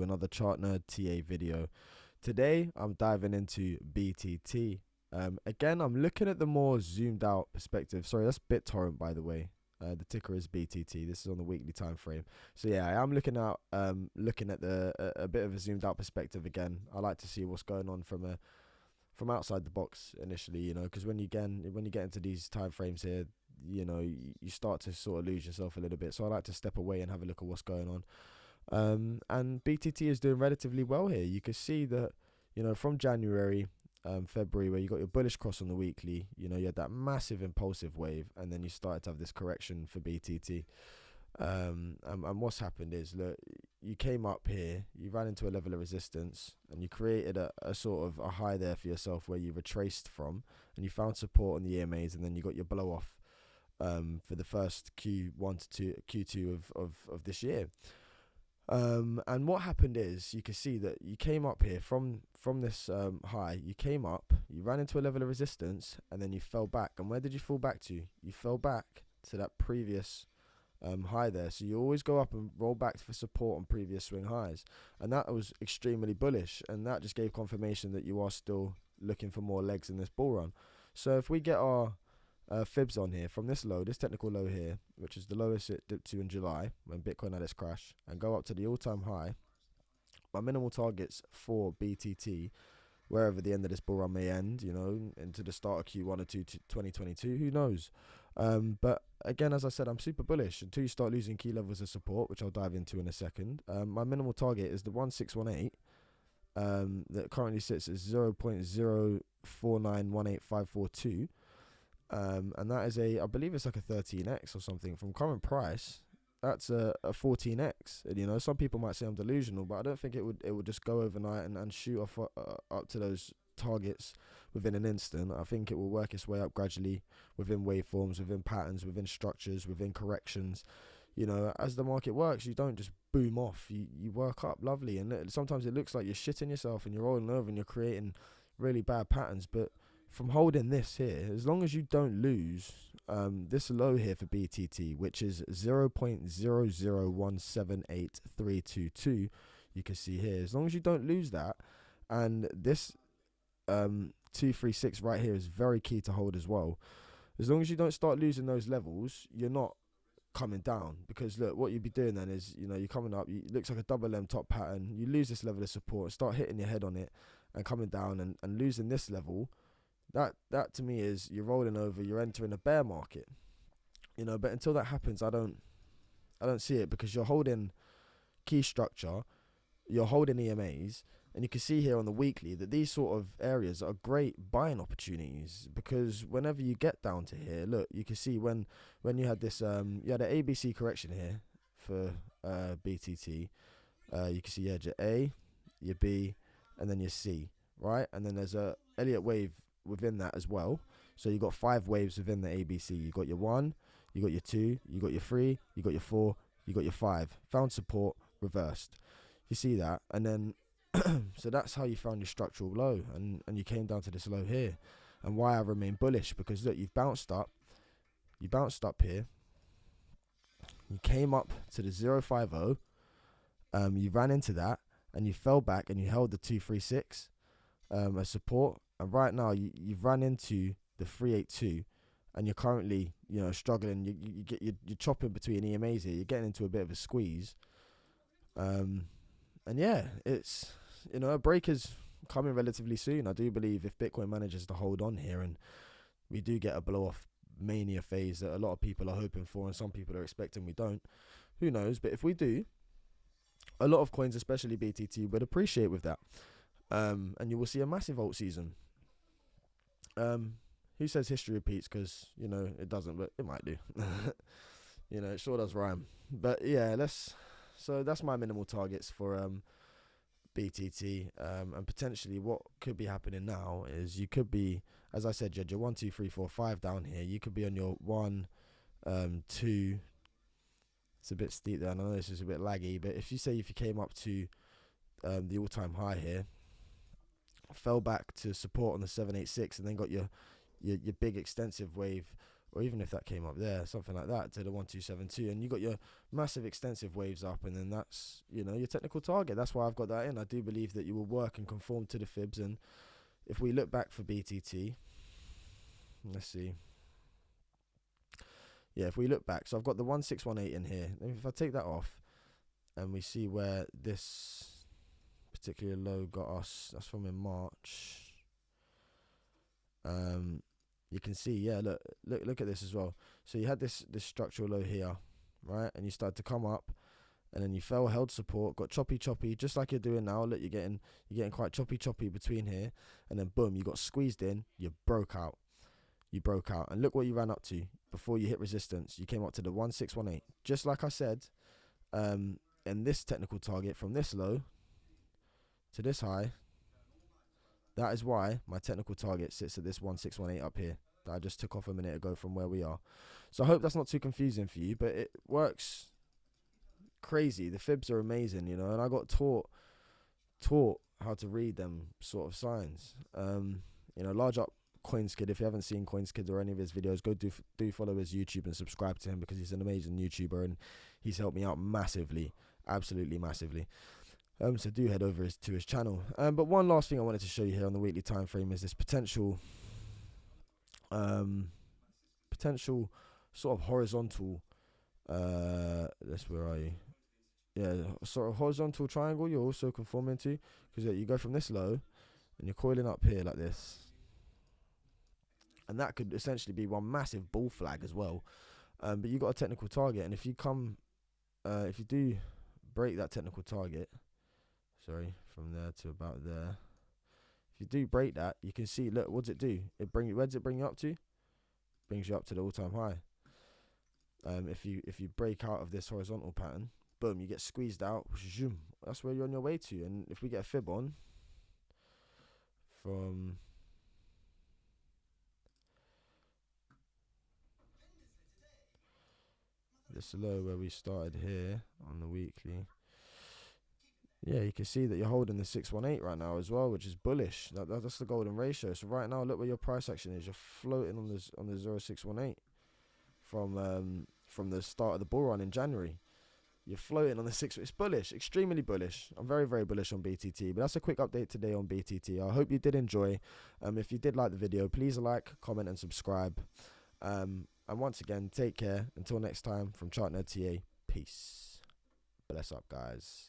Another Chart Nerd TA video. Today I'm diving into BTT. Again, I'm looking at the more zoomed out perspective. Sorry, that's BitTorrent, by the way. The ticker is BTT. This is on the weekly time frame. So yeah, I am looking at a bit of a zoomed out perspective again. I like to see what's going on from outside the box initially, because when you get into these time frames here, you start to sort of lose yourself a little bit. So I like to step away and have a look at what's going on. And BTT is doing relatively well here. You can see that, from January, February, where you got your bullish cross on the weekly, you had that massive impulsive wave, and then you started to have this correction for BTT. And what's happened is, look, you came up here, you ran into a level of resistance, and you created a sort of a high there for yourself where you retraced from, and you found support on the EMAs, and then you got your blow off for the first Q1 to Q2 of this year. And what happened is, you can see that you came up here from this high. You came up, you ran into a level of resistance, and then you fell back. And where did you fall back to? You fell back to that previous high there. So you always go up and roll back for support on previous swing highs, and that was extremely bullish, and that just gave confirmation that you are still looking for more legs in this bull run. So if we get our Fibs on here from this low, this technical low here, which is the lowest it dipped to in July when Bitcoin had its crash, and go up to the all-time high, my minimal targets for BTT, wherever the end of this bull run may end, into the start of Q1 or 2 2022, who knows. But again, as I said, I'm super bullish until you start losing key levels of support, which I'll dive into in a second. My minimal target is the 1618, that currently sits at 0.04918,542. And that is I believe it's like a 13x or something from current price. That's a 14x. And, some people might say I'm delusional, but I don't think it would just go overnight and shoot off up to those targets within an instant. I think it will work its way up gradually within waveforms, within patterns, within structures, within corrections. As the market works, you don't just boom off. You work up lovely, and sometimes it looks like you're shitting yourself and you're rolling over and you're creating really bad patterns. But from holding this here, as long as you don't lose this low here for BTT, which is 0.00178,322, you can see here, as long as you don't lose that, and this 236 right here is very key to hold as well. As long as you don't start losing those levels, you're not coming down, because look, what you'd be doing then is, you're coming up, it looks like a double M top pattern, you lose this level of support, start hitting your head on it and coming down and losing this level. That to me is you're rolling over, you're entering a bear market. But until that happens, I don't see it, because you're holding key structure, you're holding EMAs, and you can see here on the weekly that these sort of areas are great buying opportunities, because whenever you get down to here, look, you can see when you had this you had an ABC correction here for BTT, you can see you had your A, your B, and then your C, right? And then there's a Elliott wave within that as well. So you got 5 waves within the ABC. You got your 1, you got your 2, you got your 3, you got your 4, you got your 5. Found support, reversed. You see that, and then so that's how you found your structural low, and you came down to this low here. And why I remain bullish, because look, you've bounced up here, you came up to the 050, you ran into that, and you fell back and you held the 236 as support. And right now you've run into the 382, and you're currently struggling. You're chopping between EMAs here. You're getting into a bit of a squeeze. And yeah, it's a break is coming relatively soon. I do believe if Bitcoin manages to hold on here, and we do get a blow off mania phase that a lot of people are hoping for, and some people are expecting we don't. Who knows? But if we do, a lot of coins, especially BTT, would appreciate with that. And you will see a massive alt season. Who says history repeats? Because it doesn't, but it might do. It sure does rhyme. But yeah, so that's my minimal targets for BTT. And potentially what could be happening now is you could be, as I said, Jed, you're 1, 2, 3, 4, 5 down here. You could be on your 1, 2. It's a bit steep there. I know this is a bit laggy, but if you came up to the all-time high here, fell back to support on the 786, and then got your big extensive wave or even if that came up there, something like that, to the 1272, and you got your massive extensive waves up, and then that's, you know, your technical target. That's why I've got that in. I do believe that you will work and conform to the fibs. And if we look back for BTT, let's see. Yeah, if we look back, so I've got the 1618 in here. If I take that off, and we see where this particular low got us, that's from in March. You can see, yeah, look at this as well. So you had this structural low here, right? And you started to come up, and then you fell, held support, got choppy, just like you're doing now. Look, you're getting quite choppy between here, and then boom, you got squeezed in, you broke out. And look what you ran up to before you hit resistance. You came up to the 1618, just like I said. And this technical target from this low to this high, that is why my technical target sits at this 1618 up here that I just took off a minute ago from where we are. So I hope that's not too confusing for you, but it works crazy. The fibs are amazing, you know, and I got taught how to read them sort of signs. You know, large up CoinSkid. If you haven't seen CoinSkid or any of his videos, go do follow his YouTube and subscribe to him, because he's an amazing YouTuber and he's helped me out massively, absolutely massively. So do head over to his channel. But one last thing I wanted to show you here on the weekly time frame is this potential sort of horizontal. Where are you? Yeah, sort of horizontal triangle you're also conforming to, because you go from this low and you're coiling up here like this, and that could essentially be one massive bull flag as well. But you got a technical target, and if you do break that technical target, sorry, from there to about there, if you do break that, you can see, look, what does it do? Where does it bring you up to? Brings you up to the all-time high. If you break out of this horizontal pattern, boom, you get squeezed out. Zoom, that's where you're on your way to. And if we get a fib on from this low where we started here on the weekly, yeah, you can see that you're holding the 618 right now as well, which is bullish. That's the golden ratio. So right now, look where your price action is. You're floating on the 0618 from the start of the bull run in January. You're floating on the 6. It's bullish, extremely bullish. I'm very, very bullish on BTT. But that's a quick update today on BTT. I hope you did enjoy. If you did like the video, please like, comment, and subscribe. And once again, take care. Until next time, from ChartNerdTA, peace. Bless up, guys.